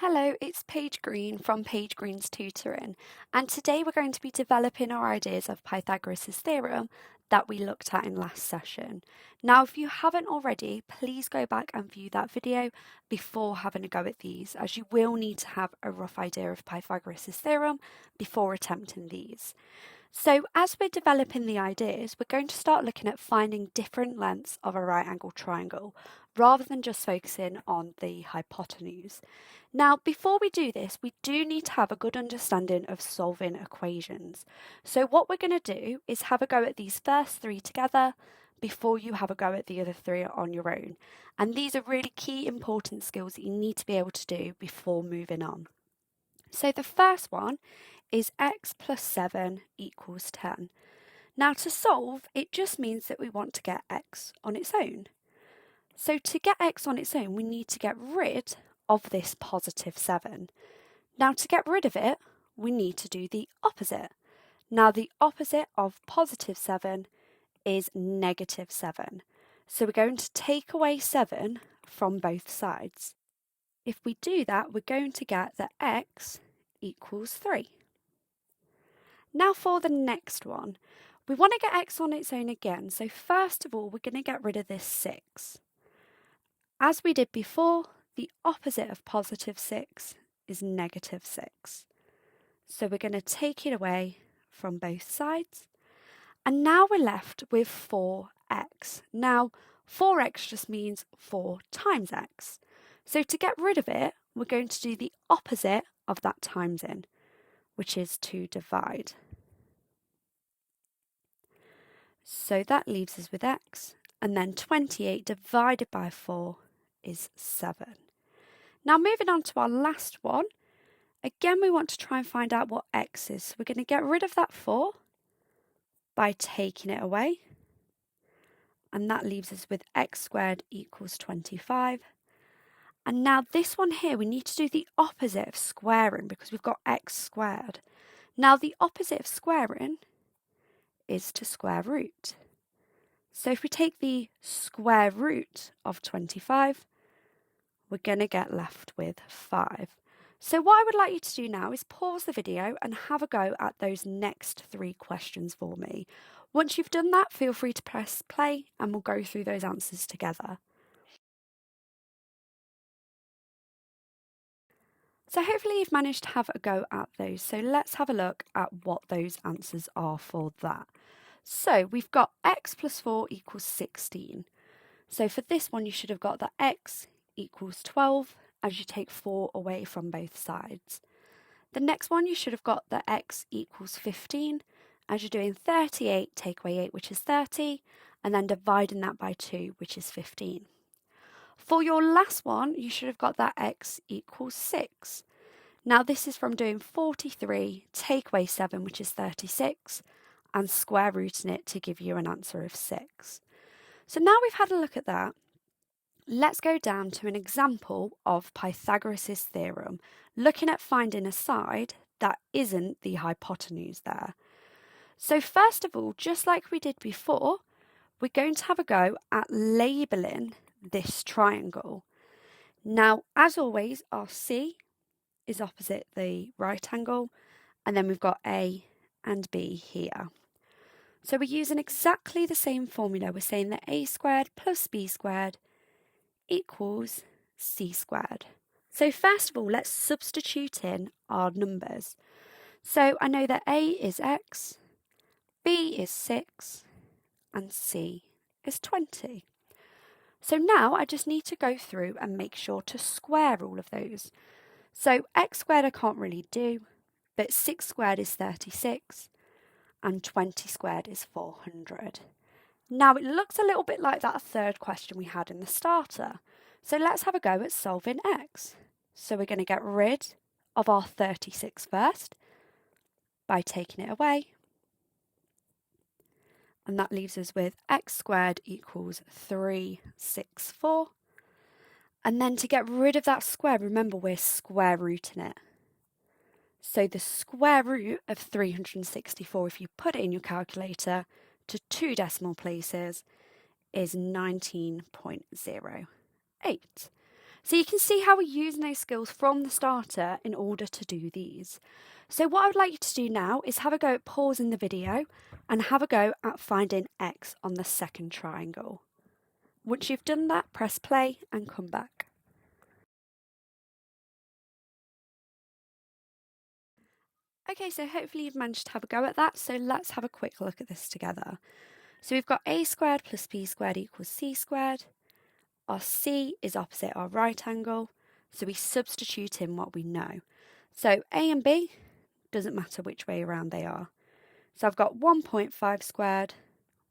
Hello, it's Paige Green from Paige Green's Tutoring, and today we're going to be developing our ideas of Pythagoras' theorem that we looked at in last session. Now, if you haven't already, please go back and view that video before having a go at these, as you will need to have a rough idea of Pythagoras' theorem before attempting these. So as we're developing the ideas, we're going to start looking at finding different lengths of a right angled triangle, rather than just focusing on the hypotenuse. Now, before we do this, we do need to have a good understanding of solving equations. So what we're going to do is have a go at these first three together before you have a go at the other three on your own. And these are really key important skills that you need to be able to do before moving on. So the first one is x plus 7 equals 10. Now to solve, it just means that we want to get x on its own. So to get x on its own, we need to get rid of this positive 7. Now to get rid of it, we need to do the opposite. Now the opposite of positive 7 is negative 7. So we're going to take away 7 from both sides. If we do that, we're going to get that x equals 3. Now for the next one, we want to get x on its own again. So first of all, we're going to get rid of this 6. As we did before, the opposite of positive 6 is negative 6. So we're going to take it away from both sides. And now we're left with 4x. Now, 4x just means 4 times x. So to get rid of it, we're going to do the opposite of that times in, which is to divide. So that leaves us with x, and then 28 divided by 4 is 7. Now moving on to our last one, again we want to try and find out what x is. So we're going to get rid of that 4 by taking it away, and that leaves us with x squared equals 25. And now this one here, we need to do the opposite of squaring because we've got x squared. Now the opposite of squaring is to square root. So if we take the square root of 25, we're going to get left with 5. So what I would like you to do now is pause the video and have a go at those next 3 questions for me. Once you've done that, feel free to press play and we'll go through those answers together. So hopefully you've managed to have a go at those. So let's have a look at what those answers are for that. So we've got x plus 4 equals 16. So for this one, you should have got that x equals 12 as you take 4 away from both sides. The next one, you should have got that x equals 15 as you're doing 38, take away 8, which is 30, and then dividing that by 2, which is 15. For your last one, you should have got that x equals 6. Now this is from doing 43, take away 7, which is 36, and square rooting it to give you an answer of 6. So now we've had a look at that, let's go down to an example of Pythagoras' theorem, looking at finding a side that isn't the hypotenuse there. So first of all, just like we did before, we're going to have a go at labelling this triangle. Now, as always, our C is opposite the right angle, and then we've got A and B here. So we're using exactly the same formula. We're saying that A squared plus B squared equals C squared. So first of all, let's substitute in our numbers. So I know that A is x, B is 6, and C is 20. So now I just need to go through and make sure to square all of those. So x squared I can't really do, but 6 squared is 36, and 20 squared is 400. Now it looks a little bit like that third question we had in the starter. So let's have a go at solving x. So we're going to get rid of our 36 first by taking it away. And that leaves us with x squared equals 364. And then to get rid of that square, remember we're square rooting it. So the square root of 364, if you put it in your calculator to 2 decimal places, is 19.08. So you can see how we're using those skills from the starter in order to do these. So what I would like you to do now is have a go at pausing the video and have a go at finding x on the second triangle. Once you've done that, press play and come back. Okay, so hopefully you've managed to have a go at that, so let's have a quick look at this together. So we've got a squared plus b squared equals c squared. Our c is opposite our right angle, so we substitute in what we know. So a and b, doesn't matter which way around they are. So I've got 1.5 squared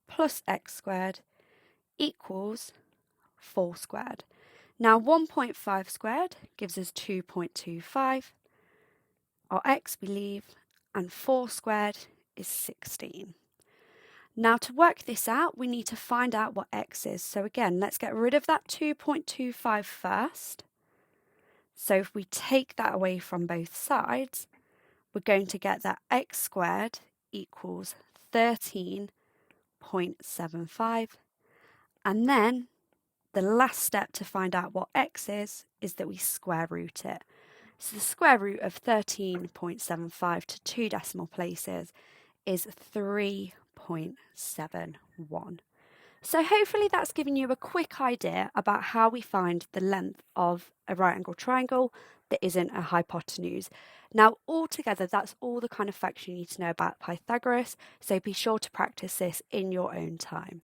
plus x squared equals 4 squared. Now 1.5 squared gives us 2.25. Our x we leave, and 4 squared is 16. Now to work this out, we need to find out what x is. So again, let's get rid of that 2.25 first. So if we take that away from both sides, we're going to get that x squared equals 13.75. And then the last step to find out what x is that we square root it. So the square root of 13.75 to 2 decimal places is 3.71. So hopefully that's given you a quick idea about how we find the length of a right angle triangle that isn't a hypotenuse. Now altogether, that's all the kind of facts you need to know about Pythagoras, so be sure to practice this in your own time.